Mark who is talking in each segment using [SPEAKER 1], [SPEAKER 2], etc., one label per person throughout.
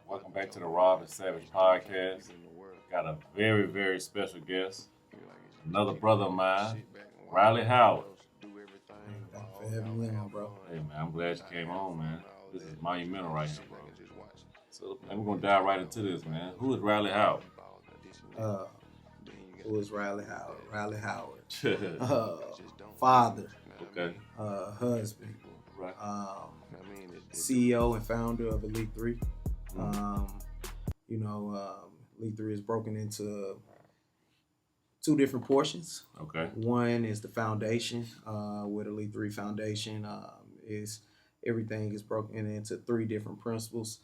[SPEAKER 1] Welcome back to the Rob and Savage podcast. Got a very, very special guest, another brother of mine, Riley Howard.
[SPEAKER 2] Thank you for having me on, bro.
[SPEAKER 1] Hey man, I'm glad you came on, man. This is monumental right here, bro. So man, we're gonna dive right into this, man. Who is Riley Howard?
[SPEAKER 2] Uh, who is Riley Howard? Riley Howard. Father,
[SPEAKER 1] Okay.
[SPEAKER 2] husband,
[SPEAKER 1] Right.
[SPEAKER 2] CEO and founder of Elite 3.
[SPEAKER 1] Mm-hmm.
[SPEAKER 2] Elite 3 is broken into two different portions.
[SPEAKER 1] Okay.
[SPEAKER 2] One is the foundation. With Elite 3 Foundation, is everything is broken into three different principles: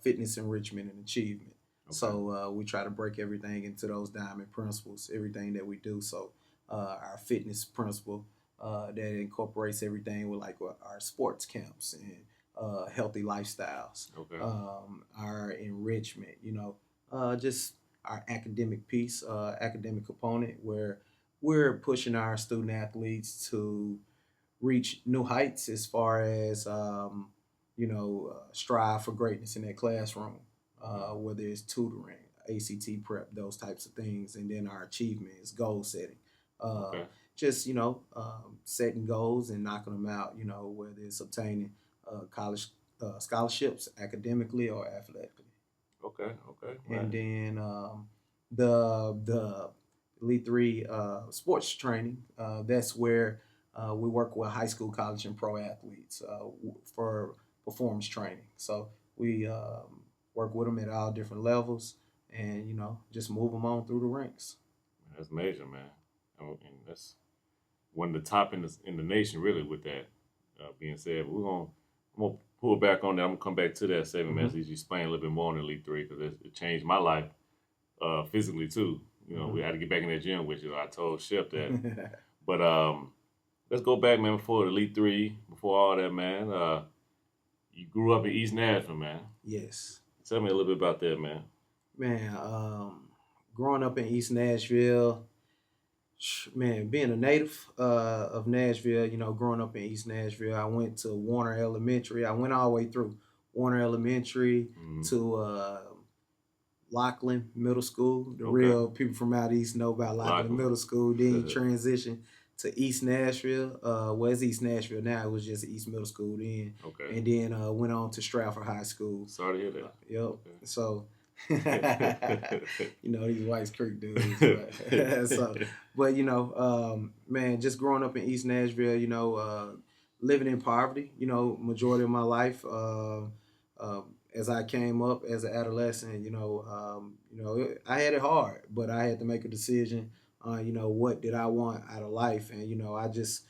[SPEAKER 2] fitness, enrichment, and achievement.
[SPEAKER 1] Okay.
[SPEAKER 2] So we try to break everything into those diamond principles, everything that we do. So our fitness principle that incorporates everything with like our sports camps and healthy lifestyles.
[SPEAKER 1] Okay.
[SPEAKER 2] Our enrichment, just our academic piece, academic component, where we're pushing our student athletes to reach new heights as far as strive for greatness in their classroom, whether it's tutoring, ACT prep, those types of things, and then our achievement is goal setting.
[SPEAKER 1] Okay.
[SPEAKER 2] Just setting goals and knocking them out. Whether it's obtaining college scholarships academically or athletically.
[SPEAKER 1] Okay. Right.
[SPEAKER 2] And then the Elite 3 sports training, that's where we work with high school, college, and pro athletes for performance training. So we work with them at all different levels and, just move them on through the ranks.
[SPEAKER 1] That's major, man. And that's one of the top in the nation, really. With that being said, I'm gonna pull back on that. I'm gonna come back to that 7 minutes. You explain a little bit more on Elite 3 because it changed my life physically too. We had to get back in that gym, which I told Shep that. But let's go back, man. Before Elite 3, before all that, man. You grew up in East Nashville, man.
[SPEAKER 2] Yes.
[SPEAKER 1] Tell me a little bit about that, man.
[SPEAKER 2] Man, growing up in East Nashville. Man, being a native of Nashville, growing up in East Nashville, I went to Warner Elementary. I went all the way through Warner Elementary to Lockland Middle School. The real people from out east know about Lockland Middle School. Then you transition to East Nashville. It's East Nashville now. It was just East Middle School then.
[SPEAKER 1] Okay.
[SPEAKER 2] And then went on to Stratford High School.
[SPEAKER 1] Sorry to hear that.
[SPEAKER 2] Yep. Okay. So... these Whites Creek dudes. Man, just growing up in East Nashville, living in poverty, majority of my life. As I came up as an adolescent, I had it hard, but I had to make a decision on, what did I want out of life, and I just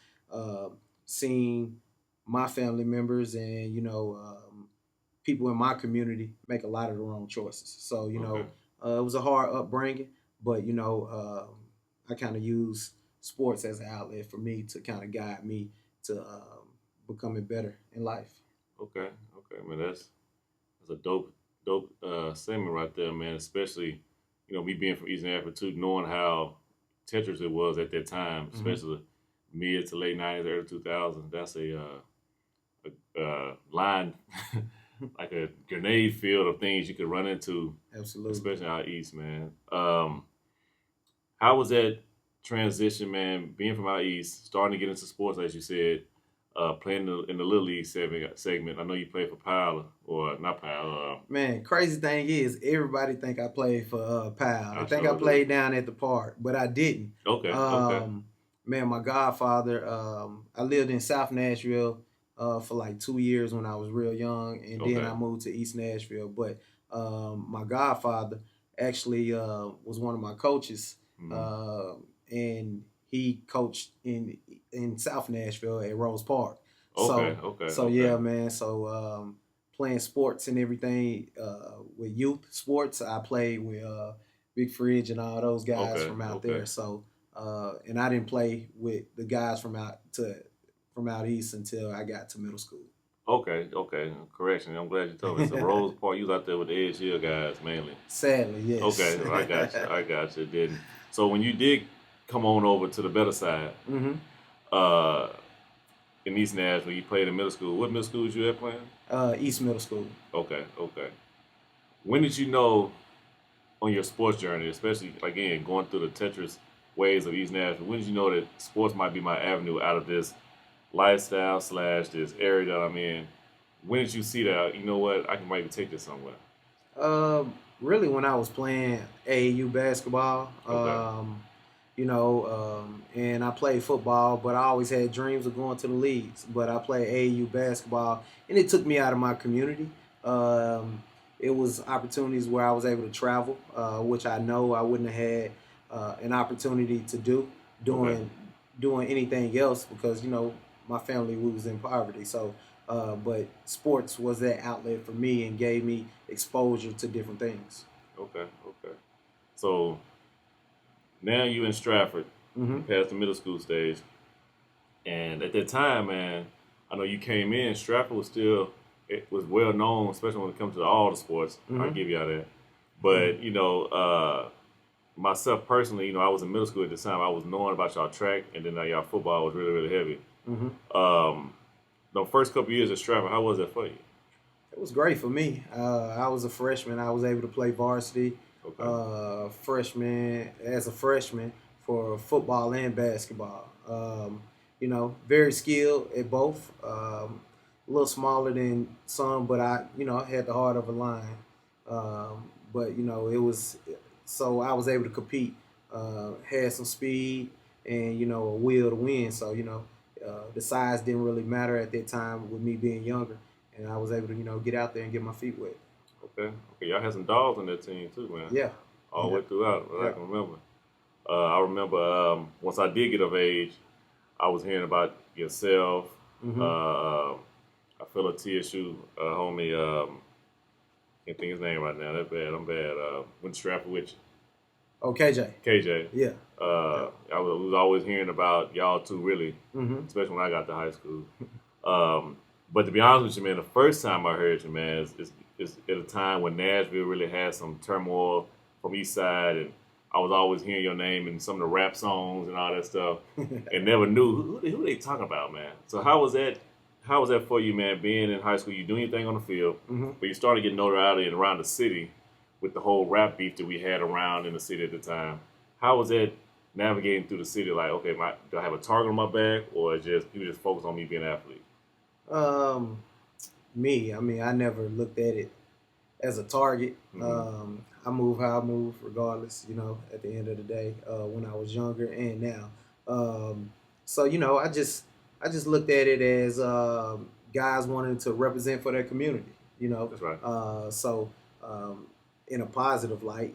[SPEAKER 2] seen my family members and people in my community make a lot of the wrong choices. So, it was a hard upbringing, but, I kind of use sports as an outlet for me to kind of guide me to becoming better in life.
[SPEAKER 1] Okay. Man, that's a dope segment right there, man. Especially, me being from East Nashville too, knowing how Tetris it was at that time, especially mid to late 90s, early 2000s. That's a line... like a grenade field of things you could run into.
[SPEAKER 2] Absolutely.
[SPEAKER 1] Especially out east, man. How was that transition, man, being from out east, starting to get into sports, as you said, playing in the Little League segment? I know you played for Powell, or not Powell.
[SPEAKER 2] Man, crazy thing is, everybody think I played for Powell. They think I played down at the park, but I didn't.
[SPEAKER 1] Okay.
[SPEAKER 2] Man, my godfather, I lived in South Nashville for like 2 years when I was real young, and then I moved to East Nashville. But my godfather actually was one of my coaches, and he coached in South Nashville at Rose Park. Yeah, man. So playing sports and everything with youth sports, I played with Big Fridge and all those guys from out there. So and I didn't play with the guys from out east until I got to middle school.
[SPEAKER 1] Okay. Correction. I'm glad you told me. So Rose Park, you was out there with the Edge Hill guys mainly.
[SPEAKER 2] Sadly, yes.
[SPEAKER 1] Okay, I got you. Didn't. So when you did come on over to the better side, in East Nashville, you played in middle school. What middle school was you at playing?
[SPEAKER 2] East Middle School.
[SPEAKER 1] Okay. When did you know on your sports journey, especially again going through the Tetris ways of East Nashville, when did you know that sports might be my avenue out of this lifestyle slash this area that I'm in? When did you see that? You know what? I can maybe take this somewhere.
[SPEAKER 2] Really, when I was playing AAU basketball,
[SPEAKER 1] Okay.
[SPEAKER 2] and I played football, but I always had dreams of going to the leagues. But I played AAU basketball, and it took me out of my community. Um, it was opportunities where I was able to travel, which I know I wouldn't have had an opportunity to do
[SPEAKER 1] Okay.
[SPEAKER 2] doing doing anything else because my family we was in poverty. So, but sports was that outlet for me and gave me exposure to different things.
[SPEAKER 1] Okay. Okay. So now you in Stratford,
[SPEAKER 2] Hmm.
[SPEAKER 1] you passed the middle school stage, and at that time, man, I know you came in. Stratford was still it was well known, especially when it comes to all the sports. I'll
[SPEAKER 2] Hmm.
[SPEAKER 1] give you all that.
[SPEAKER 2] Hmm.
[SPEAKER 1] But myself personally, I was in middle school at the time. I was knowing about y'all track, and then y'all football was really really heavy.
[SPEAKER 2] Hmm.
[SPEAKER 1] Um, the first couple years at Stratford, how was that for you?
[SPEAKER 2] It was great for me. I was a freshman. I was able to play varsity
[SPEAKER 1] Okay.
[SPEAKER 2] freshman as a freshman for football and basketball. Very skilled at both. A little smaller than some, but I had the heart of a lion. But it was so I was able to compete. Had some speed and a will to win. So the size didn't really matter at that time with me being younger, and I was able to get out there and get my feet wet.
[SPEAKER 1] Okay. Okay. Y'all had some dogs on that team too, man.
[SPEAKER 2] Yeah,
[SPEAKER 1] All the
[SPEAKER 2] yeah,
[SPEAKER 1] way throughout, what I
[SPEAKER 2] yeah.
[SPEAKER 1] can remember. I remember once I did get of age, I was hearing about yourself.
[SPEAKER 2] Hmm.
[SPEAKER 1] Uh, I feel a TSU homie. Can't think his name right now. That bad. I'm bad. Went to Stratford with
[SPEAKER 2] Oh, KJ.
[SPEAKER 1] you. KJ.
[SPEAKER 2] Yeah, yeah.
[SPEAKER 1] Was always hearing about y'all two, really,
[SPEAKER 2] Hmm.
[SPEAKER 1] especially when I got to high school. But to be honest with you, man, the first time I heard you, man, is at a time when Nashville really had some turmoil from East Side, and I was always hearing your name in some of the rap songs and all that stuff, and never knew who they talking about, man. So how was that? How was that for you, man? Being in high school, you doing your thing on the field,
[SPEAKER 2] Hmm.
[SPEAKER 1] but you started getting notoriety around the city with the whole rap beef that we had around in the city at the time. How was that navigating through the city? Like, okay, do I have a target on my back, or just you just focus on me being an athlete?
[SPEAKER 2] Um, Me, I mean, I never looked at it as a target.
[SPEAKER 1] Mm-hmm.
[SPEAKER 2] I move how I move, regardless. At the end of the day, when I was younger and now, so I just looked at it as guys wanting to represent for their community. You know,
[SPEAKER 1] That's right.
[SPEAKER 2] so um, in a positive light,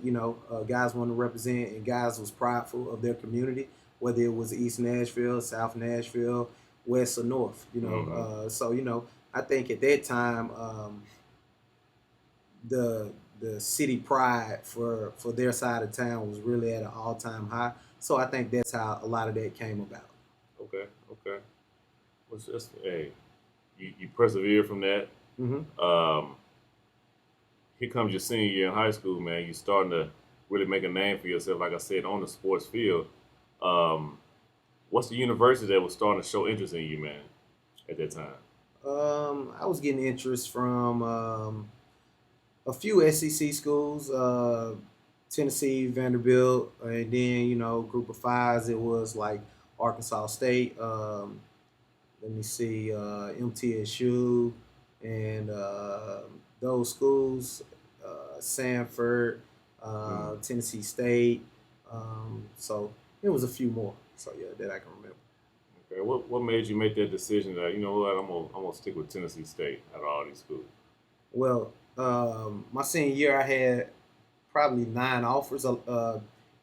[SPEAKER 2] guys want to represent, and guys was prideful of their community, whether it was East Nashville, South Nashville, West or North.
[SPEAKER 1] Mm-hmm.
[SPEAKER 2] So I think at that time. The city pride for their side of town was really at an all time high. So I think that's how a lot of that came about.
[SPEAKER 1] Okay. Okay. What's just hey, you persevere from that.
[SPEAKER 2] Hmm.
[SPEAKER 1] Um, Here comes your senior year in high school, man. You're starting to really make a name for yourself, like I said, on the sports field. Um, what's the university that was starting to show interest in you, man, at that time?
[SPEAKER 2] I was getting interest from a few SEC schools, Tennessee, Vanderbilt, and then group of fives. It was like Arkansas State. Let me see, MTSU, and those schools, Sanford,
[SPEAKER 1] Mm.
[SPEAKER 2] Tennessee State. So it was a few more. So yeah, that I can remember.
[SPEAKER 1] Okay. What made you make that decision that you know what I'm gonna stick with Tennessee State out of all these schools?
[SPEAKER 2] Well, my senior year, I had probably 9 offers.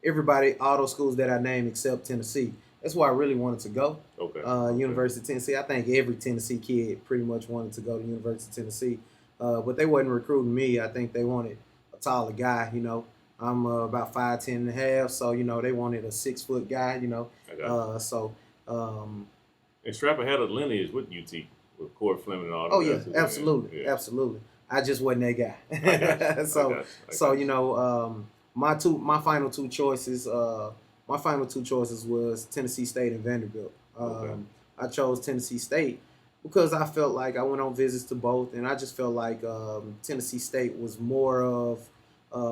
[SPEAKER 2] Everybody, all those schools that I named except Tennessee. That's where I really wanted to go.
[SPEAKER 1] Okay. Okay.
[SPEAKER 2] University of Tennessee. I think every Tennessee kid pretty much wanted to go to University of Tennessee, but they wasn't recruiting me. I think they wanted a taller guy. I'm about 5'10" and a half, so they wanted a 6 foot guy.
[SPEAKER 1] I got you.
[SPEAKER 2] So um,
[SPEAKER 1] And Stratford had a lineage with UT, with Cord Fleming and all
[SPEAKER 2] Oh
[SPEAKER 1] them
[SPEAKER 2] yeah,
[SPEAKER 1] guys too.
[SPEAKER 2] absolutely,
[SPEAKER 1] Yeah. Yeah.
[SPEAKER 2] absolutely. I just wasn't that
[SPEAKER 1] I got
[SPEAKER 2] guy.
[SPEAKER 1] you. I got
[SPEAKER 2] so
[SPEAKER 1] you. I
[SPEAKER 2] so
[SPEAKER 1] got you.
[SPEAKER 2] my final two choices was Tennessee State and Vanderbilt.
[SPEAKER 1] Okay.
[SPEAKER 2] I chose Tennessee State because I felt like I went on visits to both, and I just felt like Tennessee State was more of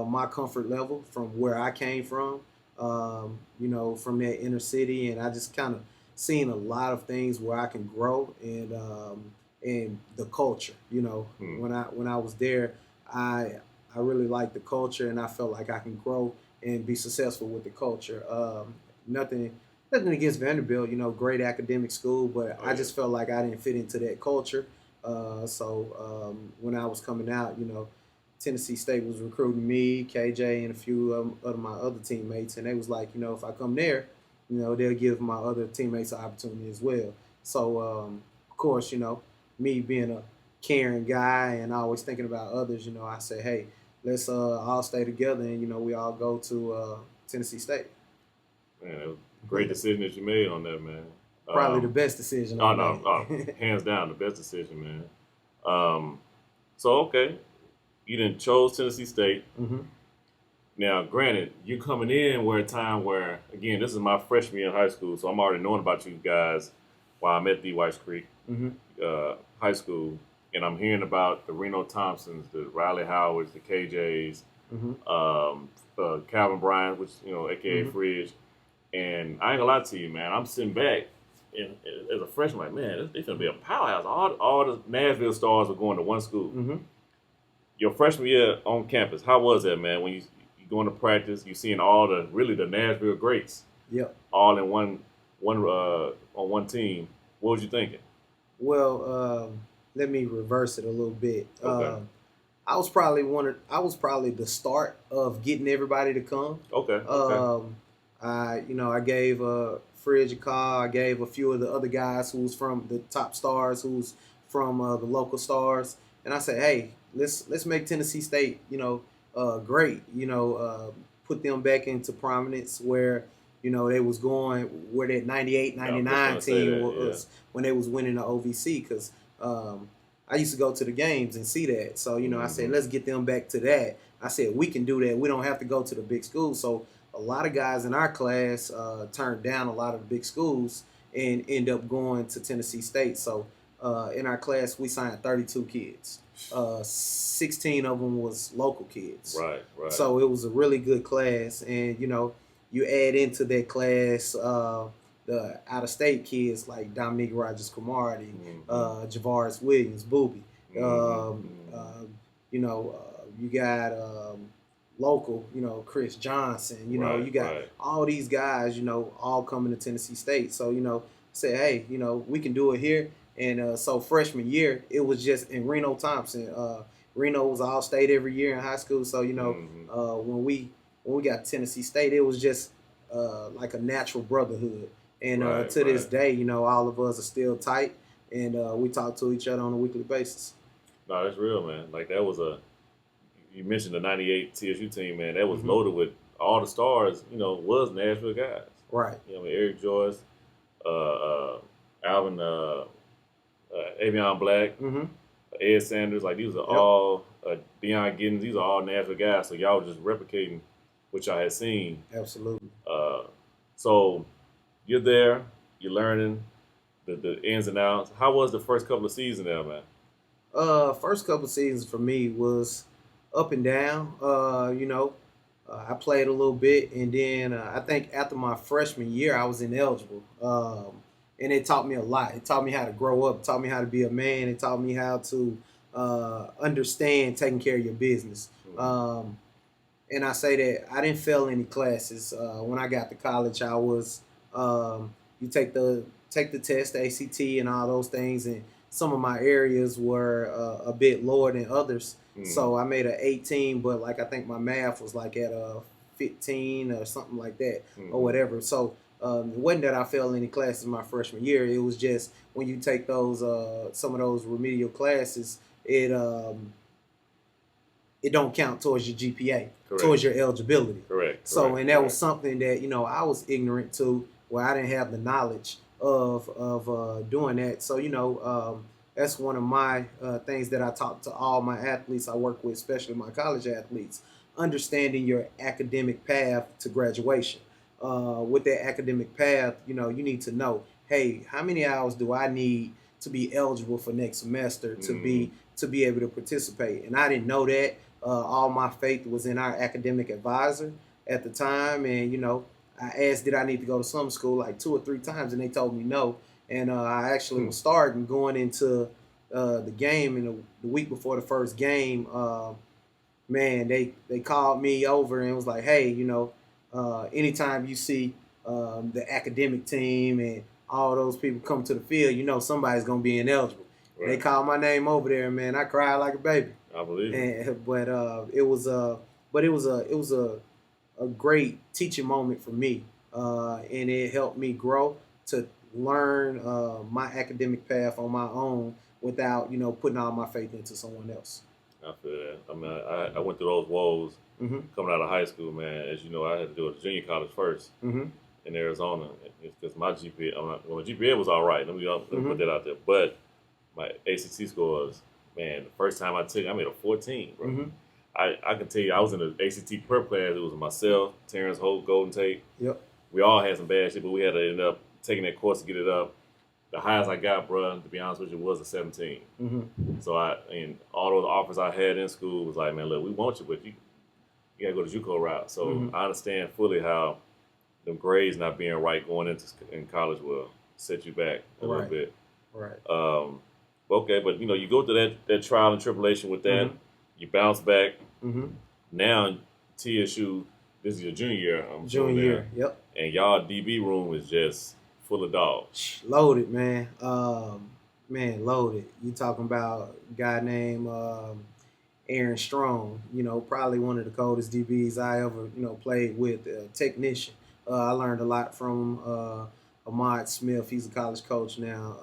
[SPEAKER 2] my comfort level from where I came from, from that inner city, and I just kind of seen a lot of things where I can grow and the culture.
[SPEAKER 1] Hmm.
[SPEAKER 2] When I was there, I I really liked the culture, and I felt like I can grow and be successful with the culture. Nothing nothing against Vanderbilt, great academic school, but
[SPEAKER 1] Oh
[SPEAKER 2] I
[SPEAKER 1] yeah.
[SPEAKER 2] just felt like I didn't fit into that culture. When I was coming out, Tennessee State was recruiting me, KJ, and a few of my other teammates, and they was like, if I come there, they'll give my other teammates an opportunity as well. So, of course, me being a caring guy and always thinking about others, I say, hey, let's all stay together, and we all go to Tennessee State.
[SPEAKER 1] Man, it was a great decision that you made on that, man.
[SPEAKER 2] Probably the best decision I
[SPEAKER 1] Oh no,
[SPEAKER 2] made.
[SPEAKER 1] hands down the best decision, man. Um, so okay, you didn't chose Tennessee State.
[SPEAKER 2] hmm
[SPEAKER 1] Now, granted, you're coming in where a time where, again, this is my freshman year in high school, so I'm already knowing about you guys while I'm at the Whites Creek
[SPEAKER 2] hmm
[SPEAKER 1] High School, and I'm hearing about the Reno Thompsons, the Riley Howards, the KJs,
[SPEAKER 2] hmm
[SPEAKER 1] Calvin Bryant, which AKA
[SPEAKER 2] hmm
[SPEAKER 1] Fridge, and I ain't gonna lie to you, man. I'm sitting back, and as a freshman, like, man, this gonna be a powerhouse. All the Nashville stars are going to one school.
[SPEAKER 2] hmm
[SPEAKER 1] Your freshman year on campus, how was that, man? When you going to practice, you seeing all the Nashville greats
[SPEAKER 2] Yep.
[SPEAKER 1] all in one on one team. What was you thinking?
[SPEAKER 2] Well, let me reverse it a little bit.
[SPEAKER 1] Okay,
[SPEAKER 2] I was probably the start of getting everybody to come.
[SPEAKER 1] okay, okay.
[SPEAKER 2] Um, I gave Fridge a call. I gave a few of the other guys who was from the top stars, who's from the local stars, and I said, hey, let's make Tennessee State, great. Put them back into prominence where they was going where that 98,
[SPEAKER 1] Yeah, I was just
[SPEAKER 2] 99
[SPEAKER 1] gonna say
[SPEAKER 2] team
[SPEAKER 1] that. Yeah.
[SPEAKER 2] was when they was winning the OVC because. I used to go to the games and see that. So, I said,
[SPEAKER 1] Mm-hmm.
[SPEAKER 2] let's get them back to that. I said, we can do that. We don't have to go to the big schools. So, a lot of guys in our class turned down a lot of the big schools and end up going to Tennessee State. So, in our class, we signed 32 kids. 16 of them was local kids.
[SPEAKER 1] Right, right.
[SPEAKER 2] So, it was a really good class. And, you add into that class the out-of-state kids like Dominique Rogers-Cromartie,
[SPEAKER 1] Mm-hmm.
[SPEAKER 2] Javaris Williams, Booby.
[SPEAKER 1] Mm-hmm. Mm-hmm.
[SPEAKER 2] You got local, Chris Johnson.
[SPEAKER 1] Right,
[SPEAKER 2] You got
[SPEAKER 1] right.
[SPEAKER 2] all these guys, all coming to Tennessee State. So, say, hey, we can do it here. And so freshman year, it was just in Reno Thompson. Reno was all state every year in high school. So,
[SPEAKER 1] Mm-hmm.
[SPEAKER 2] when we got Tennessee State, it was just like a natural brotherhood. And
[SPEAKER 1] Right,
[SPEAKER 2] to this
[SPEAKER 1] right.
[SPEAKER 2] day, all of us are still tight, and we talk to each other on a weekly basis.
[SPEAKER 1] No, that's real, man. Like that was a. You mentioned the '98 TSU team, man. That was
[SPEAKER 2] hmm
[SPEAKER 1] loaded with all the stars. Was Nashville guys.
[SPEAKER 2] Right.
[SPEAKER 1] Eric Joyce, Alvin, Avion Black,
[SPEAKER 2] hmm
[SPEAKER 1] Ed Sanders. Like these are
[SPEAKER 2] Yep.
[SPEAKER 1] all Deion Giddens. These are all Nashville guys. So y'all were just replicating what y'all had seen.
[SPEAKER 2] Absolutely.
[SPEAKER 1] Uh, so you're there. You're learning the ins and outs. How was the first couple of seasons there, man?
[SPEAKER 2] First couple seasons for me was up and down. I played a little bit, and then I think after my freshman year, I was ineligible. And it taught me a lot. It taught me how to grow up. It taught me how to be a man. It taught me how to understand taking care of your business.
[SPEAKER 1] Mm-hmm.
[SPEAKER 2] And I say that I didn't fail any classes. When I got to college, I was you take the test, the ACT, and all those things, and some of my areas were a bit lower than others.
[SPEAKER 1] Mm-hmm.
[SPEAKER 2] So I made an 18, but like I think my math was like at a 15 or something like that or
[SPEAKER 1] Mm-hmm.
[SPEAKER 2] whatever. So it wasn't that I failed any classes my freshman year. It was just when you take those some of those remedial classes, it don't count towards your GPA,
[SPEAKER 1] Correct.
[SPEAKER 2] towards your eligibility.
[SPEAKER 1] Correct.
[SPEAKER 2] So,
[SPEAKER 1] Correct.
[SPEAKER 2] and that was
[SPEAKER 1] Correct.
[SPEAKER 2] something that I was ignorant to, where I didn't have the knowledge of doing that. So, that's one of my things that I talk to all my athletes I work with, especially my college athletes, understanding your academic path to graduation. With that academic path, you need to know, hey, how many hours do I need to be eligible for next semester
[SPEAKER 1] Mm-hmm.
[SPEAKER 2] to be able to participate. And I didn't know that. All my faith was in our academic advisor at the time, and I asked, did I need to go to summer school like 2 or 3 times, and they told me no. And I actually was starting going into the game, and the week before the first game, man, they called me over and was like, hey, anytime you see the academic team and all those people come to the field, somebody's gonna be ineligible. Right. They called my name over there, man. I cried like a baby.
[SPEAKER 1] I believe it.
[SPEAKER 2] And, but it was a great teaching moment for me, and it helped me grow to learn my academic path on my own without putting all my faith into someone else.
[SPEAKER 1] I feel that. I mean, I went through those woes coming out of high school, man. As you know, I had to do a junior college first in Arizona because my GPA, my GPA was all right. Let me put that out there. But my ACT scores, man, the first time I took it, I made a 14, bro. I can tell you, I was in the ACT prep class. It was myself, Terrence Holt, Golden Tate.
[SPEAKER 2] Yep.
[SPEAKER 1] We all had some bad shit, but we had to end up taking that course to get it up. The highest I got, bro, to be honest with you, was a 17. So all those offers I had in school was like, man, look, we want you, but you gotta go the JUCO route. So I understand fully how the grades not being right going into in college will set you back a little bit.
[SPEAKER 2] Right.
[SPEAKER 1] Okay, but you go through that trial and tribulation with that. You bounce back. Now TSU, this is your junior year.
[SPEAKER 2] Junior year. Yep.
[SPEAKER 1] And y'all DB room is just full of dogs.
[SPEAKER 2] Loaded, man. Man, loaded. You talking about a guy named Aaron Strong, probably one of the coldest DBs I ever, played with, a technician. I learned a lot from Ahmad Smith. He's a college coach now.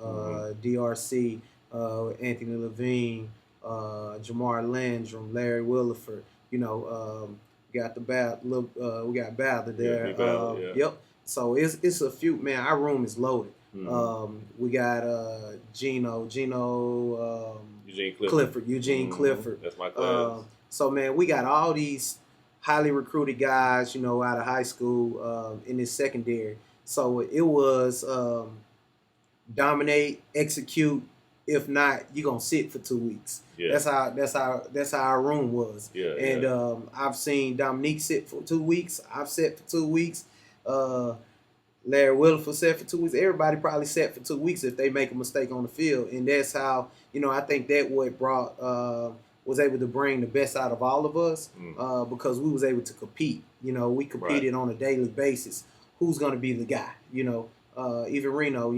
[SPEAKER 2] DRC, Anthony Levine, Jamar Landrum, Larry Williford. We got Ballard there. Yep. So it's a few, man. Our room is loaded. We got Eugene Clifford.
[SPEAKER 1] That's my class.
[SPEAKER 2] So man, we got all these highly recruited guys, out of high school in this secondary. So it was dominate, execute. If not, you're gonna sit for 2 weeks.
[SPEAKER 1] Yeah.
[SPEAKER 2] That's how our room was.
[SPEAKER 1] Yeah.
[SPEAKER 2] And I've seen Dominique sit for 2 weeks. I've sat for 2 weeks. Larry Williford sat for 2 weeks. Everybody probably sat for 2 weeks if they make a mistake on the field. And that's how, I think that what brought was able to bring the best out of all of us because we was able to compete. We competed on a daily basis. Who's going to be the guy? Even Reno,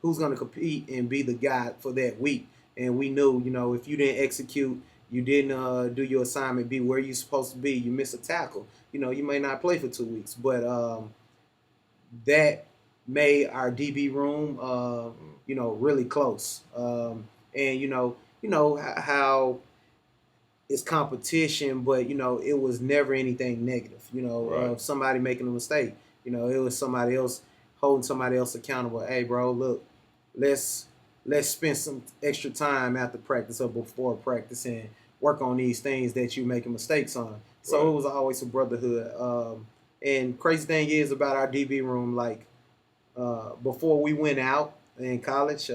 [SPEAKER 2] who's going to compete and be the guy for that week. And we knew, if you didn't execute, you didn't do your assignment, be where you're supposed to be, you miss a tackle, you may not play for 2 weeks. But that made our DB room, really close. And how it's competition, but it was never anything negative. Of somebody making a mistake, it was somebody else holding somebody else accountable. Hey, bro, look, let's spend some extra time after practice or before practice and work on these things that you're making mistakes on. So it was always a brotherhood. And crazy thing is about our DB room, like before we went out in college,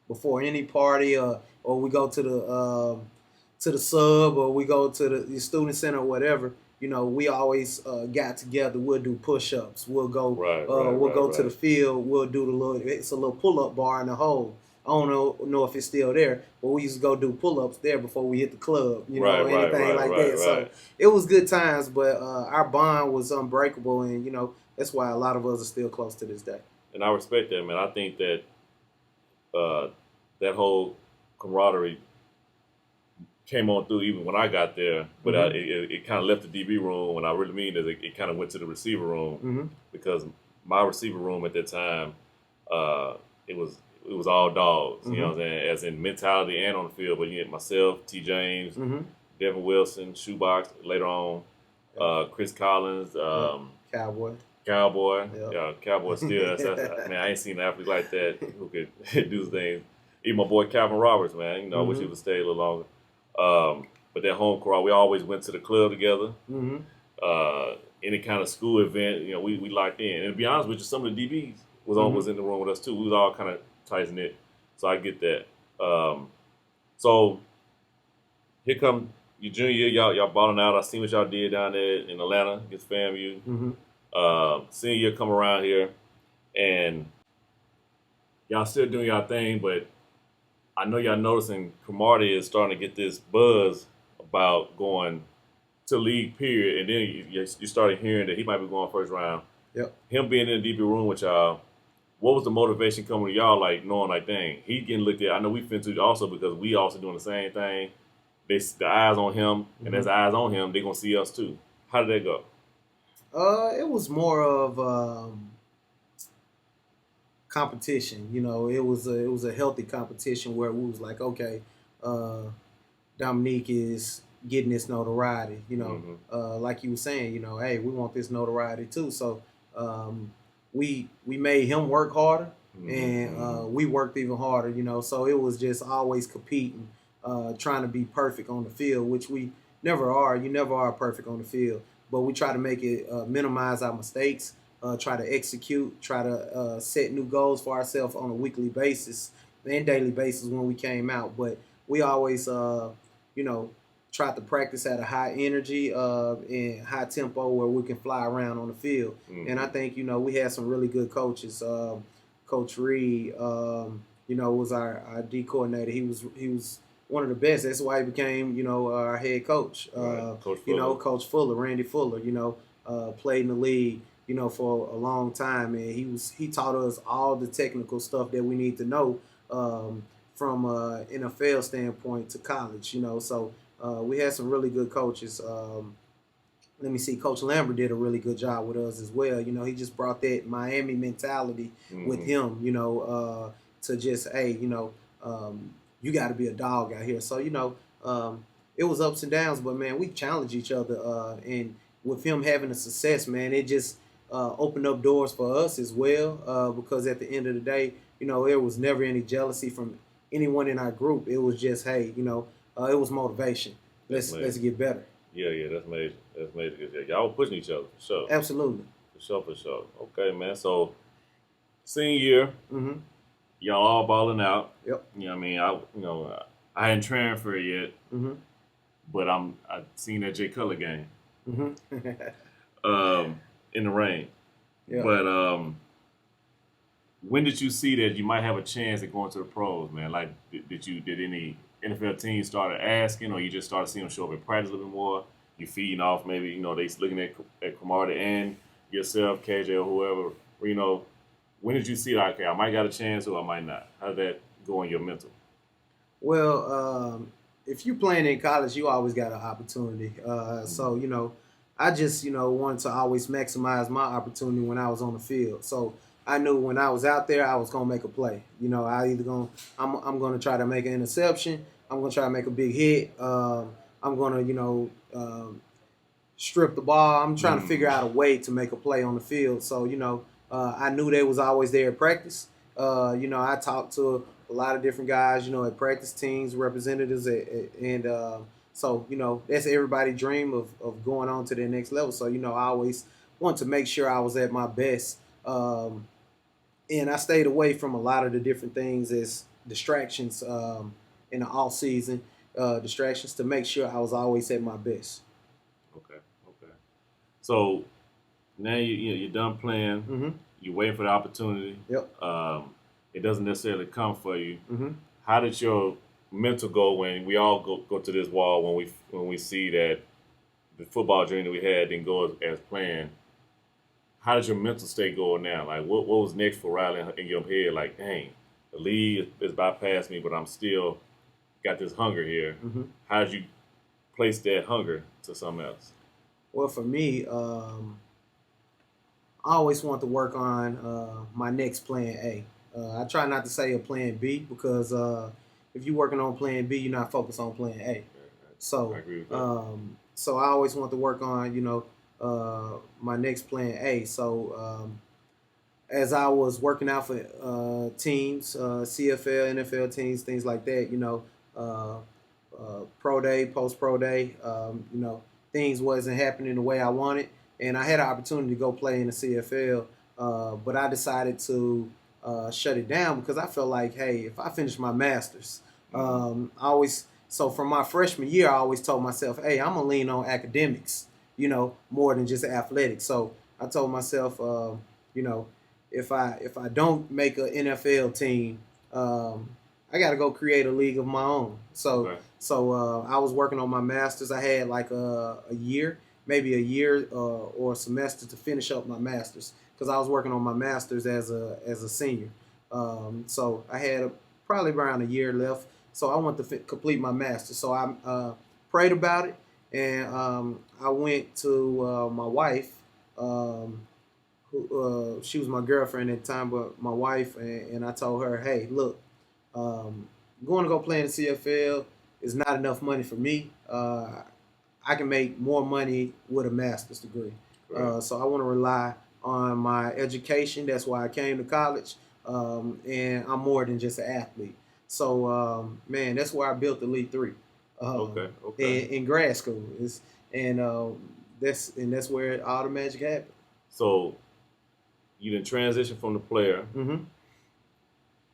[SPEAKER 2] before any party or we go to the sub or we go to the student center or whatever, we always got together. We'll do push-ups. We'll go. We'll go to the field. We'll do it's a little pull-up bar in the hole. I don't know if it's still there, but we used to go do pull-ups there before we hit the club. Anything like that. So it was good times, but our bond was unbreakable, and that's why a lot of us are still close to this day.
[SPEAKER 1] And I respect that, man. I think that that whole camaraderie came on through even when I got there, but it kind of left the DB room. When I really mean is it kind of went to the receiver room because my receiver room at that time, it was all dogs. You know what I'm saying? As in mentality and on the field. But you had myself, T. James, Devin Wilson, Shoebox. Later on, Chris Collins,
[SPEAKER 2] Cowboy.
[SPEAKER 1] Yep. Cowboy still. Man, I ain't seen an athlete like that who could do things. Even my boy Calvin Roberts, man. I wish he would stay a little longer. But that home crowd, we always went to the club together. Any kind of school event, we locked in. And to be honest with you, some of the DBs was in the room with us too. We was all kind of tighten it. So I get that. So here come your junior year, y'all balling out. I seen what y'all did down there in Atlanta against FAMU. Senior year come around here, and y'all still doing y'all thing, but I know y'all noticing Cromartie is starting to get this buzz about going to league period, and then you started hearing that he might be going first round.
[SPEAKER 2] Yep.
[SPEAKER 1] Him being in the DB room with y'all, what was the motivation coming to y'all, like knowing like, dang, he getting looked at? I know we fit to also because we also doing the same thing. The eyes on him, and there's eyes on him. They gonna see us too. How did that go?
[SPEAKER 2] It was more of competition. You know, it was a healthy competition where we was like, okay, Dominique is getting this notoriety. You know, like you were saying, you know, hey, we want this notoriety too. So we made him work harder, and we worked even harder. You know, so it was just always competing, trying to be perfect on the field, which we never are. You never are perfect on the field, but we try to make it minimize our mistakes. Try to execute, try to set new goals for ourselves on a weekly basis and daily basis when we came out. But we always, you know, tried to practice at a high energy and high tempo where we can fly around on the field. And I think, you know, we had some really good coaches. Coach Reed, you know, was our D coordinator. He was one of the best. That's why he became, you know, our head coach.
[SPEAKER 1] Coach
[SPEAKER 2] you know, Coach Fuller, Randy Fuller, you know, played in the league, you know, for a long time, and he taught us all the technical stuff that we need to know from NFL standpoint to college, you know. So we had some really good coaches. Let me see, Coach Lambert did a really good job with us as well. You know, he just brought that Miami mentality with him, you know, to just, hey, you know, you got to be a dog out here. So, you know, it was ups and downs, but, man, we challenged each other. And with him having a success, man, it just opened up doors for us as well, because at the end of the day, you know, there was never any jealousy from anyone in our group. It was just, hey, you know, it was motivation. Let's get better.
[SPEAKER 1] Yeah, that's major. That's major. Y'all were pushing each other, for sure.
[SPEAKER 2] Absolutely.
[SPEAKER 1] For sure. Okay, man. So, senior year, y'all all balling out.
[SPEAKER 2] Yep.
[SPEAKER 1] You know what I mean? I hadn't transferred yet, but I seen that Jay Cutler game in the rain.
[SPEAKER 2] Yeah.
[SPEAKER 1] But when did you see that you might have a chance at going to the pros, man? Like, did any NFL teams started asking, or you just started seeing them show up at practice a little bit more? You feeding off maybe, you know, they looking at Cromartie and yourself, KJ, or whoever. Or, you know, when did you see that, okay, I might got a chance or I might not? How did that go in your mental?
[SPEAKER 2] Well, if you're playing in college, you always got an opportunity. So, you know, I just, you know, wanted to always maximize my opportunity when I was on the field. So I knew when I was out there, I was gonna make a play. You know, I'm gonna try to make an interception. I'm gonna try to make a big hit. I'm gonna, you know, strip the ball. I'm trying to figure out a way to make a play on the field. So, you know, I knew they was always there at practice. You know, I talked to a lot of different guys, you know, at practice teams, representatives, and so, you know, that's everybody's dream of going on to the next level. So, you know, I always want to make sure I was at my best. And I stayed away from a lot of the different things as distractions in the off season, distractions, to make sure I was always at my best.
[SPEAKER 1] Okay. So now you're done playing. You're waiting for the opportunity.
[SPEAKER 2] Yep.
[SPEAKER 1] It doesn't necessarily come for you. How did your mental go when we all go to this wall when we see that the football dream that we had didn't go as planned? How did your mental state go now? Like, what was next for Riley in your head? Like, dang, the league has bypassed me, but I'm still got this hunger here. How did you place that hunger to something else?
[SPEAKER 2] Well, for me, I always want to work on my next plan A. I try not to say a plan B because if you're working on plan B, you're not focused on plan A. So,
[SPEAKER 1] I agree with that.
[SPEAKER 2] So I always want to work on, you know, my next plan A. So as I was working out for teams, CFL, NFL teams, things like that, you know, pro day, post pro day, you know, things wasn't happening the way I wanted, and I had an opportunity to go play in the CFL, but I decided to shut it down because I felt like, hey, if I finish my master's, I always so from my freshman year, I always told myself, hey, I'm gonna lean on academics, more than just athletics. So I told myself, you know, if I don't make an NFL team, I got to go create a league of my own. So
[SPEAKER 1] Okay.
[SPEAKER 2] I was working on my masters. I had like a year, maybe a year or a semester to finish up my masters because I was working on my masters as a senior. So I had probably around a year left. So I want to complete my masters. So I prayed about it, and I went to my wife. She was my girlfriend at the time, but my wife, and I told her, hey, look, going to go play in the CFL is not enough money for me. I can make more money with a master's degree.
[SPEAKER 1] Right.
[SPEAKER 2] So I want to rely on my education. That's why I came to college, and I'm more than just an athlete. So, man, that's where I built the Elite Three
[SPEAKER 1] Okay. Okay.
[SPEAKER 2] in grad school. And that's where all the magic happened.
[SPEAKER 1] So you didn't transition from the player.
[SPEAKER 2] Mm-hmm.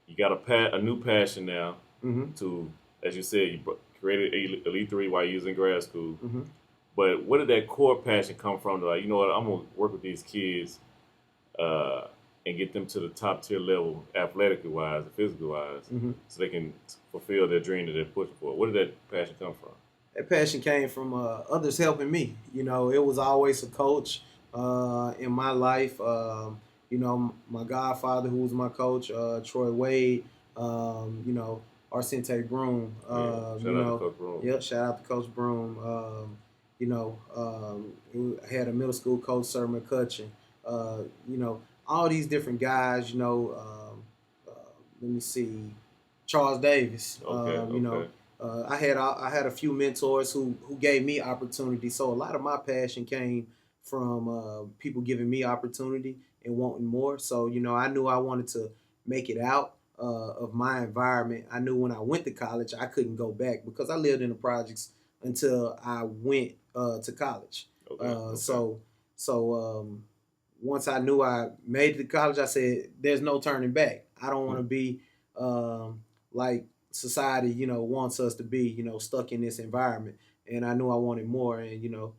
[SPEAKER 1] You got a new passion now
[SPEAKER 2] Mm-hmm.
[SPEAKER 1] to, as you said, you created Elite Three while you was in grad school.
[SPEAKER 2] Mm-hmm.
[SPEAKER 1] But where did that core passion come from? Like, you know what, I'm gonna work with these kids uh, and get them to the top tier level, athletically wise and physically wise,
[SPEAKER 2] Mm-hmm.
[SPEAKER 1] so they can fulfill their dream that they're pushing for. Where did that passion come from?
[SPEAKER 2] That passion came from others helping me. It was always a coach in my life. My godfather, who was my coach, Troy Wade. Arsente Broom.
[SPEAKER 1] Yeah, shout out to Coach Broom.
[SPEAKER 2] Yep, shout out to Coach Broom. I had a middle school coach, Sir McCutcheon. All these different guys. Let me see, Charles Davis.
[SPEAKER 1] Okay, okay,
[SPEAKER 2] I had a few mentors who gave me opportunity. So a lot of my passion came from people giving me opportunity and wanting more. So I knew I wanted to make it out of my environment. I knew when I went to college I couldn't go back because I lived in the projects until I went to college.
[SPEAKER 1] okay,
[SPEAKER 2] Uh,
[SPEAKER 1] okay.
[SPEAKER 2] so so once I knew I made it to college, I said, "There's no turning back. I don't want to be like society, wants us to be, stuck in this environment." And I knew I wanted more, and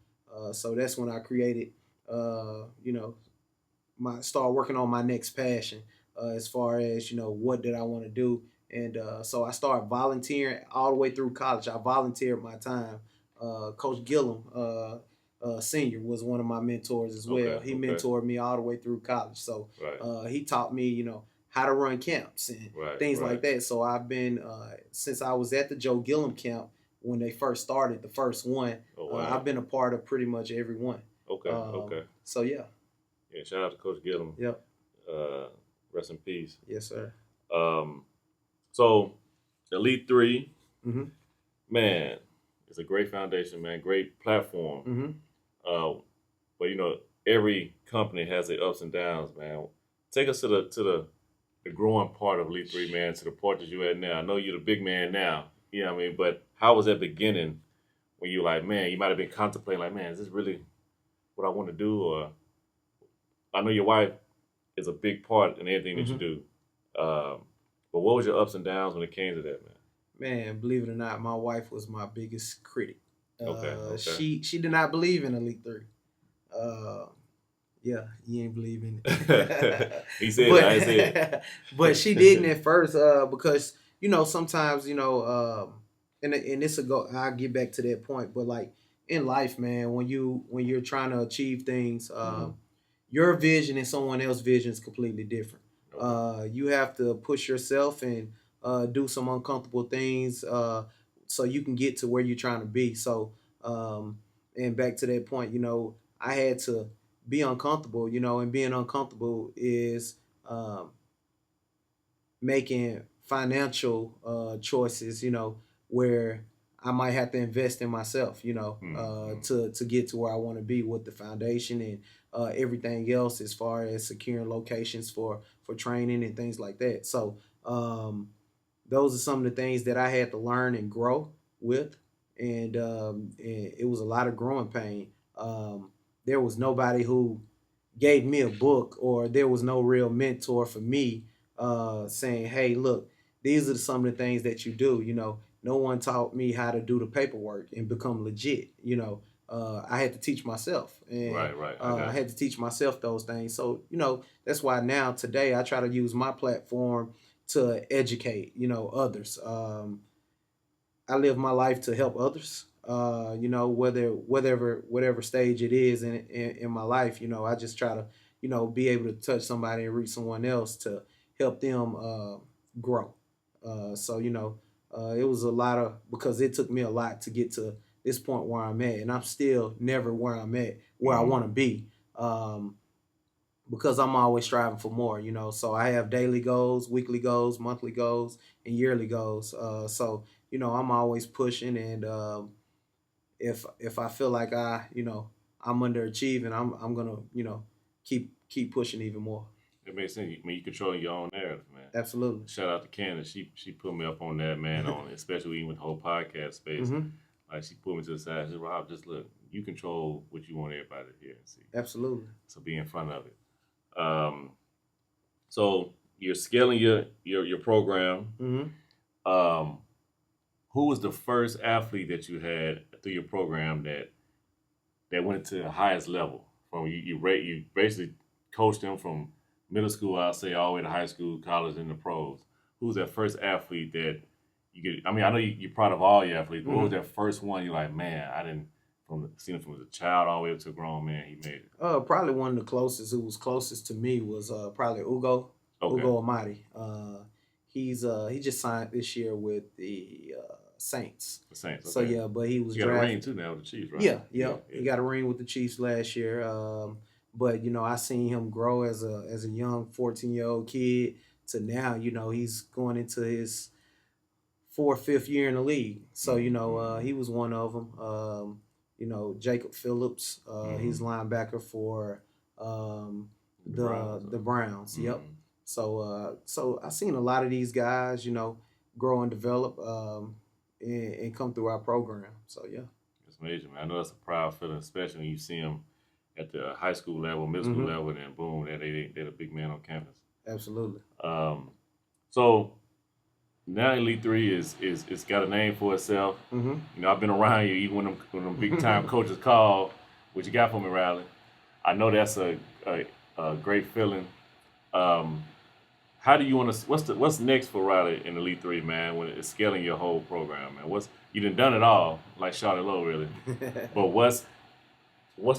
[SPEAKER 2] so that's when I created, my start working on my next passion, as far as what did I want to do, and so I started volunteering all the way through college. I volunteered my time. Coach Gillum, senior, was one of my mentors as well.
[SPEAKER 1] Okay,
[SPEAKER 2] He
[SPEAKER 1] okay.
[SPEAKER 2] mentored me all the way through college, so
[SPEAKER 1] Right,
[SPEAKER 2] he taught me, how to run camps and
[SPEAKER 1] right,
[SPEAKER 2] things
[SPEAKER 1] right.
[SPEAKER 2] like that. So I've been since I was at the Joe Gillum camp when they first started the first one.
[SPEAKER 1] Oh wow.
[SPEAKER 2] I've been a part of pretty much every one.
[SPEAKER 1] Okay, okay.
[SPEAKER 2] So yeah.
[SPEAKER 1] Yeah, shout out to Coach Gillum.
[SPEAKER 2] Yep.
[SPEAKER 1] Rest in peace.
[SPEAKER 2] Yes, sir.
[SPEAKER 1] So Elite Three,
[SPEAKER 2] Mm-hmm.
[SPEAKER 1] man, it's a great foundation, man. Great platform.
[SPEAKER 2] Mm-hmm.
[SPEAKER 1] But every company has their ups and downs, man. Take us to the growing part of Elite Three, man, to the part that you're at now. I know you're the big man now. You know what I mean? But how was that beginning when you like, man, you might have been contemplating like, man, is this really what I want to do? Or I know your wife is a big part in everything that you do. But what was your ups and downs when it came to that, man?
[SPEAKER 2] Man, believe it or not, my wife was my biggest critic.
[SPEAKER 1] Okay.
[SPEAKER 2] She did not believe in Elite Three. Yeah, you ain't believe in it.
[SPEAKER 1] He said
[SPEAKER 2] but,
[SPEAKER 1] I said.
[SPEAKER 2] But she didn't at first because sometimes and this will go. I'll get back to that point. But like in life, man, when you're trying to achieve things, your vision and someone else's vision is completely different.
[SPEAKER 1] Okay.
[SPEAKER 2] You have to push yourself and do some uncomfortable things so you can get to where you're trying to be. So, and back to that point, I had to be uncomfortable, and being uncomfortable is making financial choices, where I might have to invest in myself, to get to where I want to be with the foundation and everything else as far as securing locations for training and things like that. So those are some of the things that I had to learn and grow with, and it was a lot of growing pain. There was nobody who gave me a book, or there was no real mentor for me saying, hey, look, these are some of the things that you do. No one taught me how to do the paperwork and become legit. I had to teach myself, and
[SPEAKER 1] Right. I
[SPEAKER 2] I
[SPEAKER 1] got you.
[SPEAKER 2] had to teach myself those things. So that's why now today I try to use my platform to educate others. I live my life to help others. Whatever stage it is in my life, I just try to be able to touch somebody and reach someone else to help them grow. So it was a lot of, because it took me a lot to get to this point where I'm at, and I'm still never where I'm at, where I want to be. Because I'm always striving for more. So I have daily goals, weekly goals, monthly goals, and yearly goals. So I'm always pushing, and if I feel like I'm underachieving, I'm gonna keep pushing even more.
[SPEAKER 1] It makes sense. I mean, you control your own narrative, man.
[SPEAKER 2] Absolutely.
[SPEAKER 1] Shout out to Candace. She put me up on that, man, on especially even with the whole podcast space.
[SPEAKER 2] Mm-hmm.
[SPEAKER 1] Like she put me to the side. She said, Rob, just look, you control what you want everybody to hear and see.
[SPEAKER 2] Absolutely.
[SPEAKER 1] So be in front of it. So you're scaling your program.
[SPEAKER 2] Mm-hmm.
[SPEAKER 1] Who was the first athlete that you had through your program that went to the highest level? From you basically coached them from middle school, I'll say, all the way to high school, college, and the pros. Who was that first athlete that you get? I mean, I know you're proud of all your athletes, but what was that first one you're like, man, I didn't see him from as a child all the way up to a grown man, he made it?
[SPEAKER 2] Probably one of the closest, who was closest to me, was probably Ugo.
[SPEAKER 1] Okay.
[SPEAKER 2] Ugo Amadi. He just signed this year with the Saints.
[SPEAKER 1] The Saints. Okay.
[SPEAKER 2] So yeah, but he was
[SPEAKER 1] he got
[SPEAKER 2] drafted.
[SPEAKER 1] a ring too now with the Chiefs, right?
[SPEAKER 2] Yeah. He got a ring with the Chiefs last year. But I seen him grow as a young 14-year-old kid to now. He's going into his fifth year in the league. So he was one of them. Jacob Phillips. He's linebacker for the Browns.
[SPEAKER 1] Mm-hmm.
[SPEAKER 2] Yep. So I seen a lot of these guys, grow and develop, and come through our program. So yeah,
[SPEAKER 1] it's amazing, man. I know that's a proud feeling, especially when you see them at the high school level, middle school level, and then boom, they're the big man on campus.
[SPEAKER 2] Absolutely.
[SPEAKER 1] So now Elite 3 is got a name for itself.
[SPEAKER 2] Mm-hmm.
[SPEAKER 1] I've been around you even when them big time coaches call. What you got for me, Riley? I know that's a great feeling. How do you want to? What's next for Riley in Elite 3, man? When it's scaling your whole program, man. You done it all, like Charlotte Lowe, really. But what's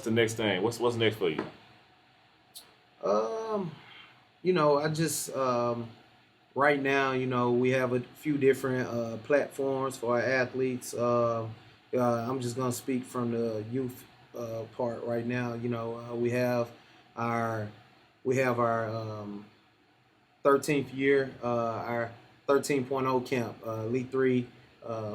[SPEAKER 1] the next thing? What's next for you?
[SPEAKER 2] I just right now, we have a few different platforms for our athletes. I'm just gonna speak from the youth part right now. We have our 13th year, our 13.0 camp, Elite 3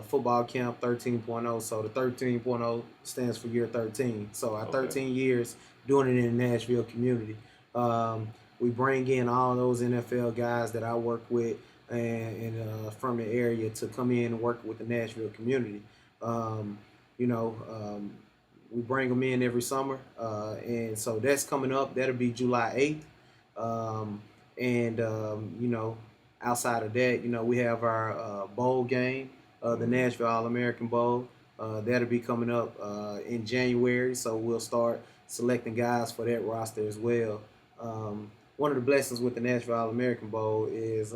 [SPEAKER 2] football camp 13.0. So the 13.0 stands for year 13. So our 13 years doing it in the Nashville community. We bring in all those NFL guys that I work with and from the area to come in and work with the Nashville community. We bring them in every summer, and so that's coming up. That'll be July 8th. Outside of that, we have our bowl game, the Nashville All-American Bowl. That'll be coming up in January, so we'll start selecting guys for that roster as well. One of the blessings with the Nashville All-American Bowl is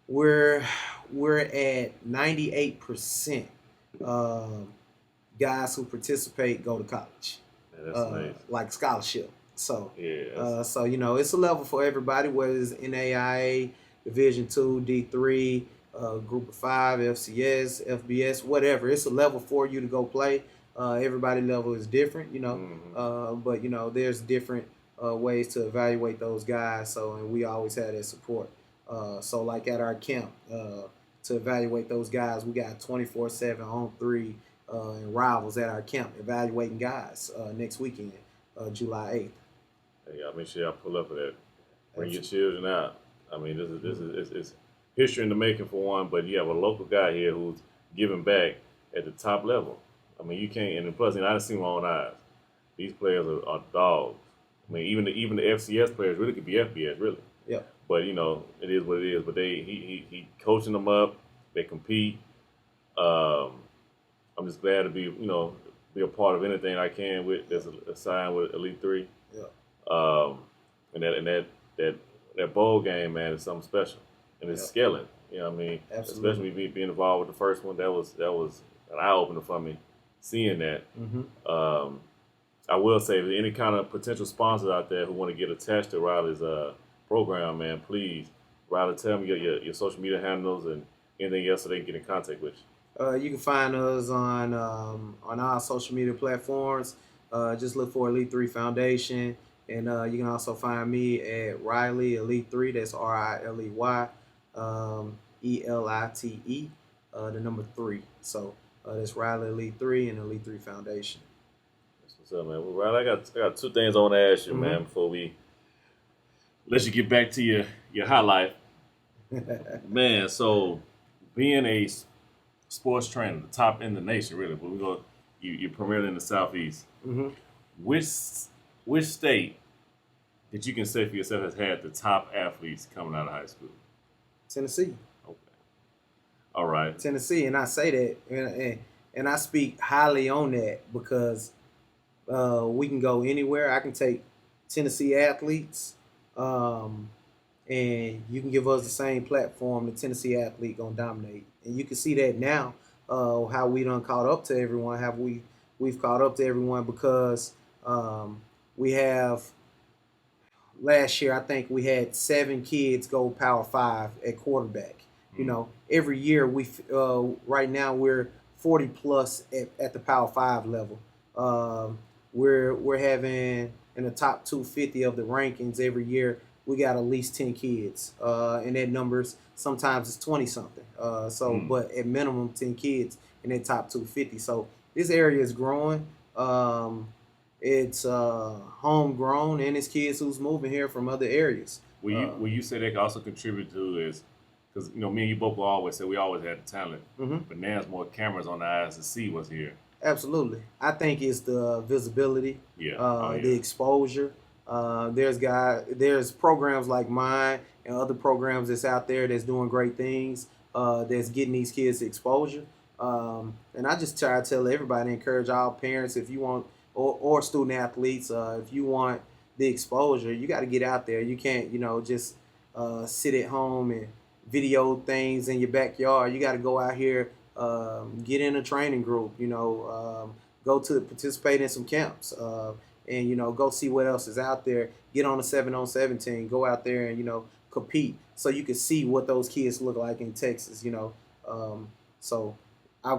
[SPEAKER 2] we're at 98% guys who participate go to college.
[SPEAKER 1] Yeah, that's nice.
[SPEAKER 2] Like scholarship. So
[SPEAKER 1] yeah,
[SPEAKER 2] it's a level for everybody, whether it's NAIA, Division II, D3, Group of 5, FCS, FBS, whatever. It's a level for you to go play. Everybody level is different, but there's different ways to evaluate those guys. And we always have that support. So like at our camp, to evaluate those guys, we got 24/7 on 3 and rivals at our camp evaluating guys next weekend, July 8th.
[SPEAKER 1] Hey, y'all make sure y'all pull up for that. Bring your children out. I mean, this is history in the making for one, but you have a local guy here who's giving back at the top level. I mean, you can't, and plus, I didn't see my own eyes. These players are dogs. I mean, even the FCS players really could be FBS, really.
[SPEAKER 2] Yep.
[SPEAKER 1] But it is what it is. But he coaching them up. They compete. Um, I'm just glad to be a part of anything I can with that's assigned with Elite Three.
[SPEAKER 2] Yeah.
[SPEAKER 1] Um, and that bowl game, man, is something special, and it's
[SPEAKER 2] Yeah.
[SPEAKER 1] scaling. I mean,
[SPEAKER 2] Absolutely.
[SPEAKER 1] especially being involved with the first one, that was an eye opener for me, seeing that.
[SPEAKER 2] Mm-hmm.
[SPEAKER 1] I will say, if any kind of potential sponsors out there who want to get attached to Riley's program, man, please, Riley, tell me your social media handles and anything else so they can get in contact with you.
[SPEAKER 2] You can find us on our social media platforms. Just look for Elite Three Foundation, and you can also find me at Riley Elite Three. That's RILEY ELITE, the number 3. So that's Riley Elite Three and Elite Three Foundation.
[SPEAKER 1] That's what's up, man. Well, Riley, I got two things I want to ask you, man, before we let you get back to your high life, man. So being a sports trainer, the top in the nation, really. But you're primarily in the Southeast.
[SPEAKER 2] Mm-hmm.
[SPEAKER 1] Which state that you can say for yourself has had the top athletes coming out of high school?
[SPEAKER 2] Tennessee.
[SPEAKER 1] Okay. All right.
[SPEAKER 2] Tennessee, and I say that, and I speak highly on that because we can go anywhere. I can take Tennessee athletes, and you can give us the same platform. The Tennessee athlete gonna dominate, and you can see that now. How we done caught up to everyone? We've caught up to everyone because we have. Last year, I think we had 7 kids go Power 5 at quarterback. Every year right now we're 40 plus at the Power 5 level. We're having in the top 250 of the rankings every year. We got at least 10 kids, and that numbers sometimes it's 20 something. But at minimum 10 kids in that top 250. So this area is growing. It's homegrown, and it's kids who's moving here from other areas.
[SPEAKER 1] Will you say that can also contribute to is because me and you both will always say we always had the talent, but now there's more cameras on the eyes to see what's here.
[SPEAKER 2] Absolutely, I think it's the visibility,
[SPEAKER 1] yeah.
[SPEAKER 2] the exposure. There's programs like mine and other programs that's out there that's doing great things, that's getting these kids exposure. And I just try to tell everybody, encourage all parents, if you want, or student athletes, if you want the exposure, you got to get out there. You can't, just sit at home and video things in your backyard. You got to go out here, get in a training group, go to participate in some camps, and, go see what else is out there. Get on a 7-on-7 team, go out there and, compete so you can see what those kids look like in Texas, So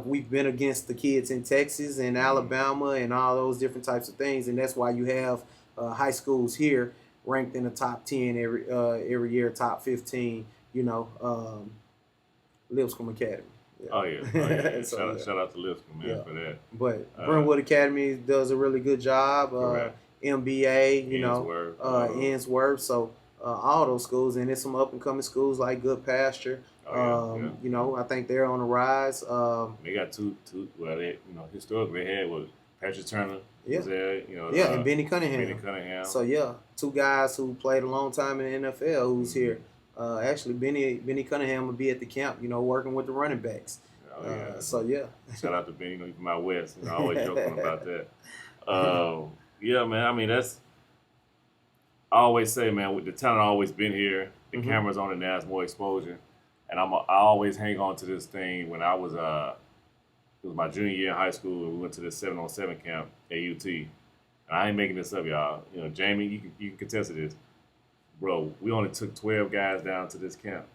[SPEAKER 2] we've been against the kids in Texas and Alabama and all those different types of things, and that's why you have high schools here ranked in the top 10 every year, top 15. Lipscomb Academy.
[SPEAKER 1] Yeah. Oh yeah. So, shout out to Lipscomb, man, for that.
[SPEAKER 2] But Brentwood Academy does a really good job. MBA, Ensworth. So all those schools, and there's some up and coming schools like Good Pasture. I think they're on the rise.
[SPEAKER 1] They got two. Well, historically they had Patrick Turner was there.
[SPEAKER 2] And Benny Cunningham. So 2 guys who played a long time in the NFL who's here. Actually, Benny Cunningham will be at the camp. Working with the running backs.
[SPEAKER 1] Shout out to Benny. From out west. I always joking about that. Man. I mean, that's. I always say, man, with the talent always been here. The cameras on it now, it's more exposure. And I always hang on to this thing when I was it was my junior year in high school, and we went to this 7-on-7 camp at UT. And I ain't making this up, y'all. Jamie, you can contest to this. Bro, we only took 12 guys down to this camp.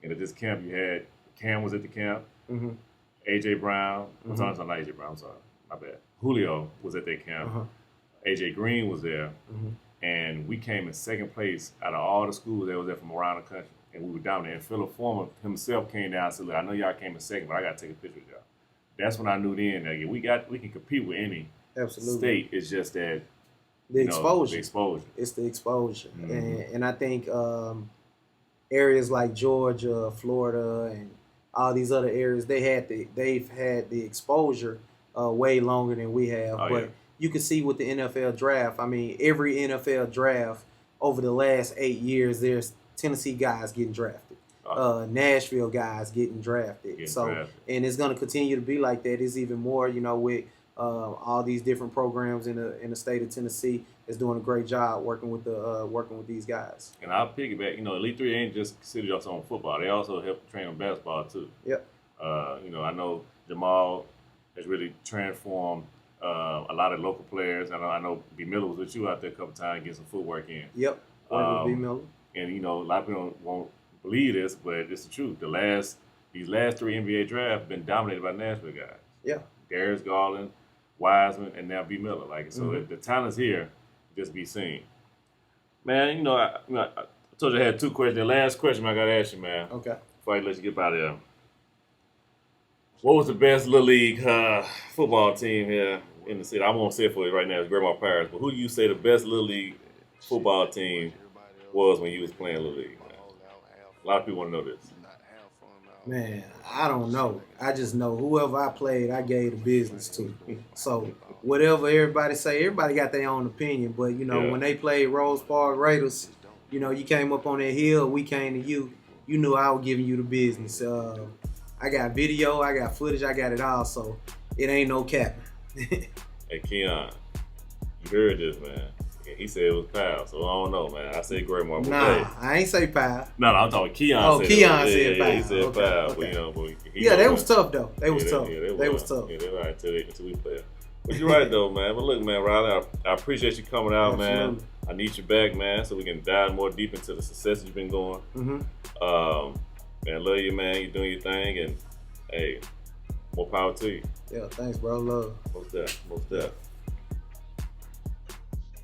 [SPEAKER 1] And at this camp, you had Cam was at the camp, AJ Brown. I'm sorry, not AJ Brown, I'm sorry, my bad. Julio was at that camp. AJ Green was there. And we came in second place out of all the schools that was there from around the country. And we were dominating. And Philip Foreman himself came down and said, "Look, I know y'all came in second, but I got to take a picture with y'all." That's when I knew then that we can compete with any state. It's just that
[SPEAKER 2] the exposure.
[SPEAKER 1] It's
[SPEAKER 2] the exposure. And I think areas like Georgia, Florida, and all these other areas, they've had the exposure way longer than we have. You can see with the NFL draft. I mean, every NFL draft over the last 8 years, there's Tennessee guys getting drafted. Nashville guys getting drafted. And it's going to continue to be like that. It's even more, with all these different programs in the state of Tennessee is doing a great job working with these guys.
[SPEAKER 1] And I'll piggyback. Elite Three ain't just considered just on football. They also help train on basketball too.
[SPEAKER 2] Yep.
[SPEAKER 1] I know Jamal has really transformed a lot of local players. I know B. Miller was with you out there a couple times getting some footwork in.
[SPEAKER 2] Yep. With B. Miller.
[SPEAKER 1] And a lot of people won't believe this, but it's the truth. These last 3 NBA drafts have been dominated by Nashville guys.
[SPEAKER 2] Yeah.
[SPEAKER 1] Darius Garland, Wiseman, and now B. Miller. The talent's here, just be seen. Man, I told you I had 2 questions. The last question I got to ask you, man.
[SPEAKER 2] Okay.
[SPEAKER 1] Before I let you get out of here. What was the best Little League football team here in the city? I won't say it for you right now. It's Grandma Paris. But who do you say the best Little League football team was when you was playing Little League? Man? A lot of people want to know this.
[SPEAKER 2] Man, I don't know. I just know whoever I played, I gave the business to. So whatever everybody say, everybody got their own opinion. But, when they played Rose Park Raiders, you came up on that hill, we came to you. You knew I was giving you the business. I got video, I got footage, I got it all. So it ain't no cap.
[SPEAKER 1] Hey, Keon, you heard this, man. He said it was Powell, so I don't know, man. I said Grandma.
[SPEAKER 2] Nah, I ain't say Powell.
[SPEAKER 1] No, I'm talking Keon.
[SPEAKER 2] Oh, Keon said Powell.
[SPEAKER 1] Yeah, he said Powell.
[SPEAKER 2] Okay.
[SPEAKER 1] But,
[SPEAKER 2] they was tough, though. They was tough.
[SPEAKER 1] They
[SPEAKER 2] was tough.
[SPEAKER 1] Yeah, they were right until we played. But you're right, though, man. But look, man, Riley, I appreciate you coming out, man. I need you back, man, so we can dive more deep into the success you've been going. Man, I love you, man. You're doing your thing, and, hey, more power to you.
[SPEAKER 2] Yeah, thanks, bro. Love.
[SPEAKER 1] Most definitely.